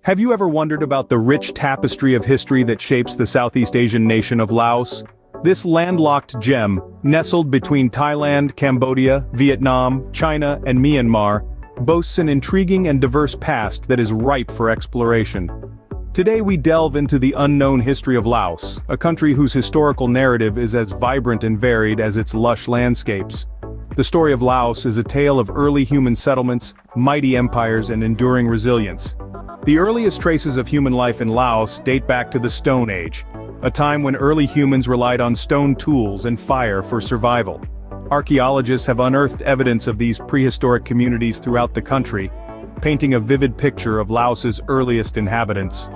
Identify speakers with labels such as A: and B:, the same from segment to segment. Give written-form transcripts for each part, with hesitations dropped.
A: Have you ever wondered about the rich tapestry of history that shapes the Southeast Asian nation of Laos? This landlocked gem, nestled between Thailand, Cambodia, Vietnam, China, and Myanmar, boasts an intriguing and diverse past that is ripe for exploration. Today we delve into the unknown history of Laos, a country whose historical narrative is as vibrant and varied as its lush landscapes. The story of Laos is a tale of early human settlements, mighty empires, and enduring resilience. The earliest traces of human life in Laos date back to the Stone Age, a time when early humans relied on stone tools and fire for survival. Archaeologists have unearthed evidence of these prehistoric communities throughout the country, painting a vivid picture of Laos's earliest inhabitants.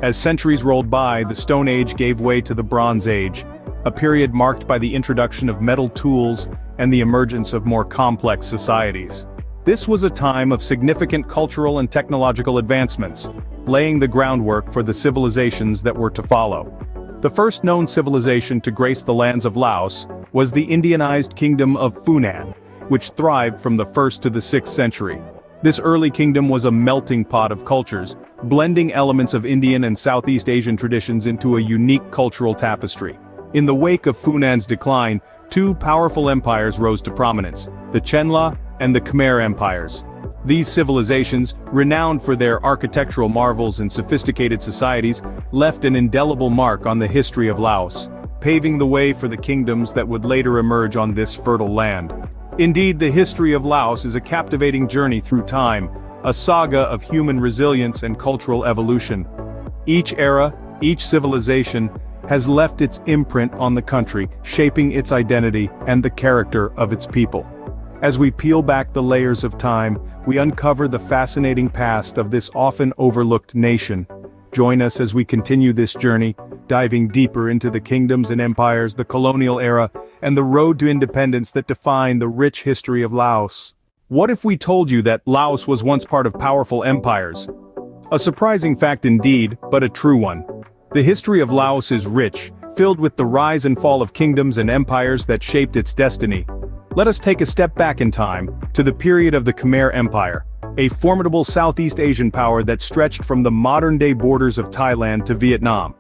A: As centuries rolled by, the Stone Age gave way to the Bronze Age, a period marked by the introduction of metal tools and the emergence of more complex societies. This was a time of significant cultural and technological advancements, laying the groundwork for the civilizations that were to follow. The first known civilization to grace the lands of Laos was the Indianized kingdom of Funan, which thrived from the 1st to the 6th century. This early kingdom was a melting pot of cultures, blending elements of Indian and Southeast Asian traditions into a unique cultural tapestry. In the wake of Funan's decline, two powerful empires rose to prominence, the Chenla and the Khmer empires. These civilizations, renowned for their architectural marvels and sophisticated societies, left an indelible mark on the history of Laos, paving the way for the kingdoms that would later emerge on this fertile land. Indeed, the history of Laos is a captivating journey through time, a saga of human resilience and cultural evolution. Each era, each civilization, has left its imprint on the country, shaping its identity and the character of its people. As we peel back the layers of time, we uncover the fascinating past of this often overlooked nation. Join us as we continue this journey, diving deeper into the kingdoms and empires, the colonial era, and the road to independence that define the rich history of Laos. What if we told you that Laos was once part of powerful empires? A surprising fact indeed, but a true one. The history of Laos is rich, filled with the rise and fall of kingdoms and empires that shaped its destiny. Let us take a step back in time, to the period of the Khmer Empire, a formidable Southeast Asian power that stretched from the modern-day borders of Thailand to Vietnam.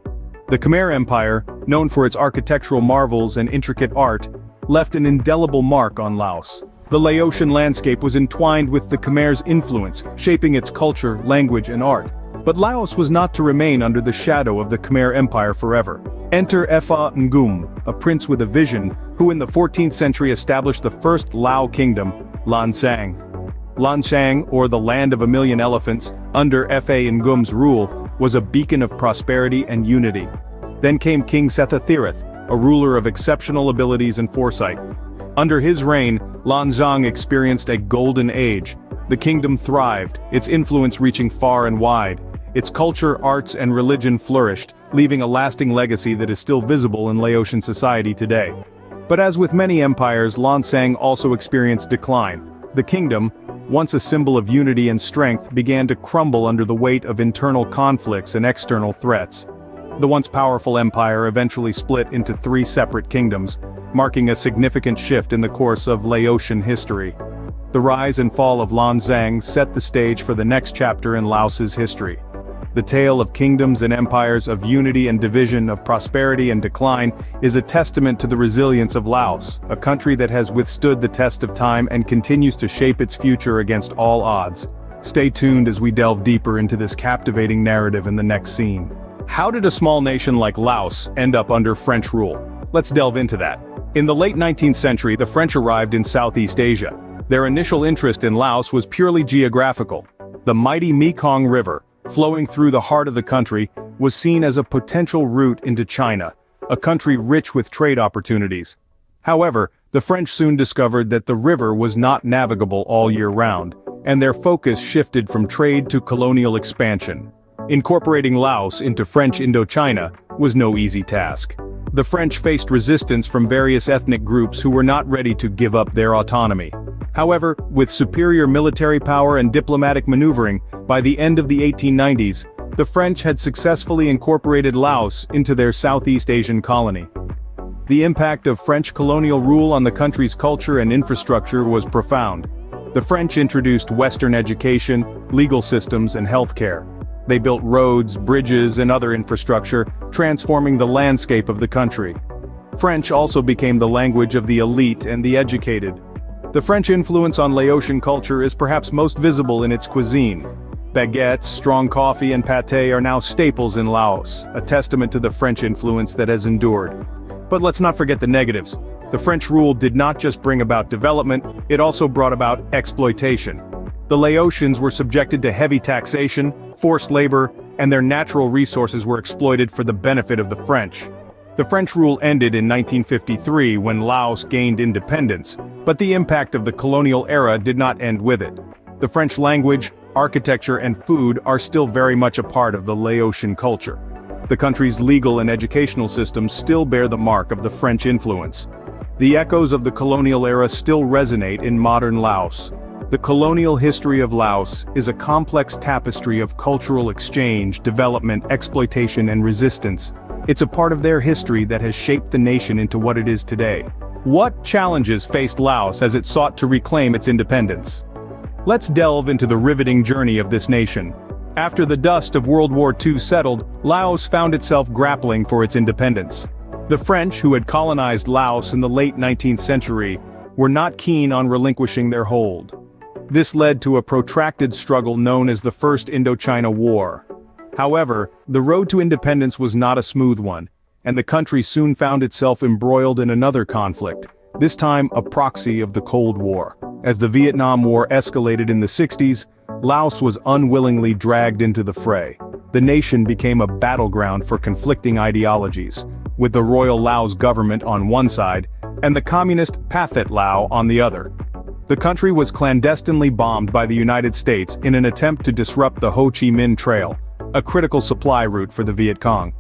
A: The Khmer Empire, known for its architectural marvels and intricate art, left an indelible mark on Laos. The Laotian landscape was entwined with the Khmer's influence, shaping its culture, language, and art. But Laos was not to remain under the shadow of the Khmer Empire forever. Enter Pha Ngum, a prince with a vision, who in the 14th century established the first Lao kingdom, Lan Xang. Lan Xang, or the Land of a Million Elephants, under Pha Ngum's rule, was a beacon of prosperity and unity. Then came King Sethathirath, a ruler of exceptional abilities and foresight. Under his reign, Lan Xang experienced a golden age. The kingdom thrived, its influence reaching far and wide. Its culture, arts, and religion flourished, leaving a lasting legacy that is still visible in Laotian society today. But as with many empires, Lan Xang also experienced decline. The kingdom, once a symbol of unity and strength, began to crumble under the weight of internal conflicts and external threats. The once powerful empire eventually split into 3 separate kingdoms, marking a significant shift in the course of Laotian history. The rise and fall of Lan Xang set the stage for the next chapter in Laos's history. The tale of kingdoms and empires, of unity and division, of prosperity and decline, is a testament to the resilience of Laos, a country that has withstood the test of time and continues to shape its future against all odds. Stay tuned as we delve deeper into this captivating narrative in the next scene. How did a small nation like Laos end up under French rule? Let's delve into that. In the late 19th century, the French arrived in Southeast Asia. Their initial interest in Laos was purely geographical. The mighty Mekong River, flowing through the heart of the country, was seen as a potential route into China, a country rich with trade opportunities. However, the French soon discovered that the river was not navigable all year round, and their focus shifted from trade to colonial expansion. Incorporating Laos into French Indochina was no easy task. The French faced resistance from various ethnic groups who were not ready to give up their autonomy. However, with superior military power and diplomatic maneuvering, by the end of the 1890s, the French had successfully incorporated Laos into their Southeast Asian colony. The impact of French colonial rule on the country's culture and infrastructure was profound. The French introduced Western education, legal systems, and healthcare. They built roads, bridges, and other infrastructure, transforming the landscape of the country. French also became the language of the elite and the educated. The French influence on Laotian culture is perhaps most visible in its cuisine. Baguettes, strong coffee, and pâté are now staples in Laos, a testament to the French influence that has endured. But let's not forget the negatives. The French rule did not just bring about development, it also brought about exploitation. The Laotians were subjected to heavy taxation, forced labor, and their natural resources were exploited for the benefit of the French. The French rule ended in 1953 when Laos gained independence, but the impact of the colonial era did not end with it. The French language, architecture, and food are still very much a part of the Laotian culture. The country's legal and educational systems still bear the mark of the French influence. The echoes of the colonial era still resonate in modern Laos. The colonial history of Laos is a complex tapestry of cultural exchange, development, exploitation, and resistance. It's a part of their history that has shaped the nation into what it is today. What challenges faced Laos as it sought to reclaim its independence? Let's delve into the riveting journey of this nation. After the dust of World War II settled, Laos found itself grappling for its independence. The French, who had colonized Laos in the late 19th century, were not keen on relinquishing their hold. This led to a protracted struggle known as the First Indochina War. However, the road to independence was not a smooth one, and the country soon found itself embroiled in another conflict, this time a proxy of the Cold War. As the Vietnam War escalated in the 60s, Laos was unwillingly dragged into the fray. The nation became a battleground for conflicting ideologies, with the Royal Laos government on one side, and the communist Pathet Lao on the other. The country was clandestinely bombed by the United States in an attempt to disrupt the Ho Chi Minh Trail, a critical supply route for the Viet Cong.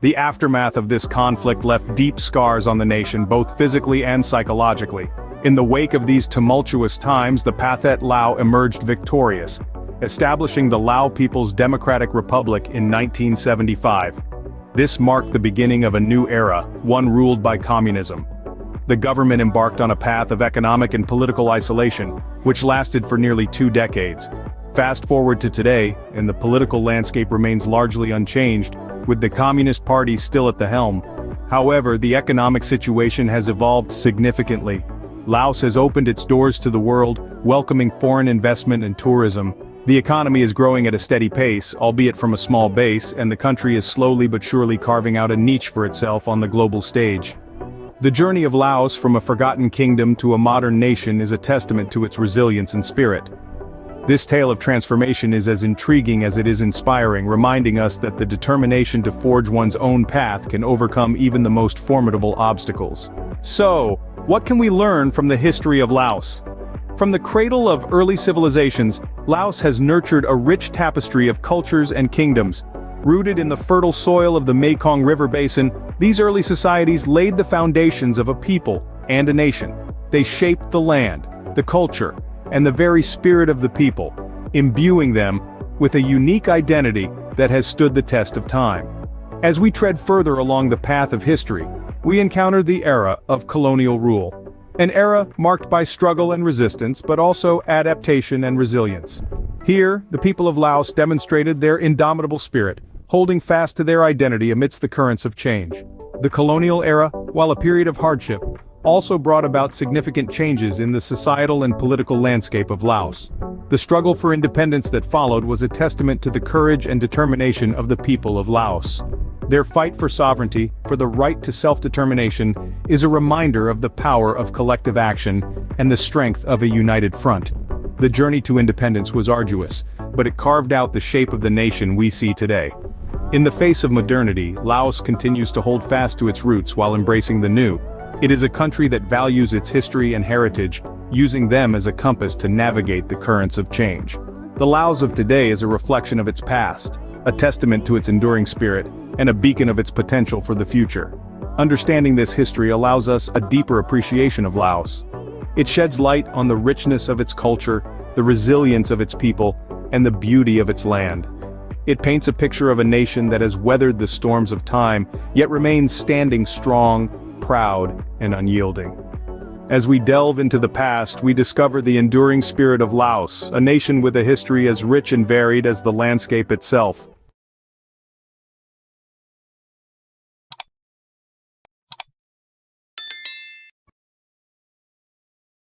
A: The aftermath of this conflict left deep scars on the nation both physically and psychologically. In the wake of these tumultuous times, the Pathet Lao emerged victorious, establishing the Lao People's Democratic Republic in 1975. This marked the beginning of a new era, one ruled by communism. The government embarked on a path of economic and political isolation, which lasted for nearly 2 decades. Fast forward to today, and the political landscape remains largely unchanged, with the Communist Party still at the helm. However, the economic situation has evolved significantly. Laos has opened its doors to the world, welcoming foreign investment and tourism. The economy is growing at a steady pace, albeit from a small base, and the country is slowly but surely carving out a niche for itself on the global stage. The journey of Laos from a forgotten kingdom to a modern nation is a testament to its resilience and spirit. This tale of transformation is as intriguing as it is inspiring, reminding us that the determination to forge one's own path can overcome even the most formidable obstacles. So, what can we learn from the history of Laos? From the cradle of early civilizations, Laos has nurtured a rich tapestry of cultures and kingdoms. Rooted in the fertile soil of the Mekong River Basin, these early societies laid the foundations of a people and a nation. They shaped the land, the culture, and the very spirit of the people, imbuing them with a unique identity that has stood the test of time. As we tread further along the path of history, we encounter the era of colonial rule. An era marked by struggle and resistance, but also adaptation and resilience. Here, the people of Laos demonstrated their indomitable spirit, holding fast to their identity amidst the currents of change. The colonial era, while a period of hardship, also brought about significant changes in the societal and political landscape of Laos. The struggle for independence that followed was a testament to the courage and determination of the people of Laos. Their fight for sovereignty, for the right to self-determination, is a reminder of the power of collective action and the strength of a united front. The journey to independence was arduous, but it carved out the shape of the nation we see today. In the face of modernity, Laos continues to hold fast to its roots while embracing the new. It is a country that values its history and heritage, using them as a compass to navigate the currents of change. The Laos of today is a reflection of its past, a testament to its enduring spirit, and a beacon of its potential for the future. Understanding this history allows us a deeper appreciation of Laos. It sheds light on the richness of its culture, the resilience of its people, and the beauty of its land. It paints a picture of a nation that has weathered the storms of time, yet remains standing strong, proud, and unyielding. As we delve into the past, we discover the enduring spirit of Laos, a nation with a history as rich and varied as the landscape itself.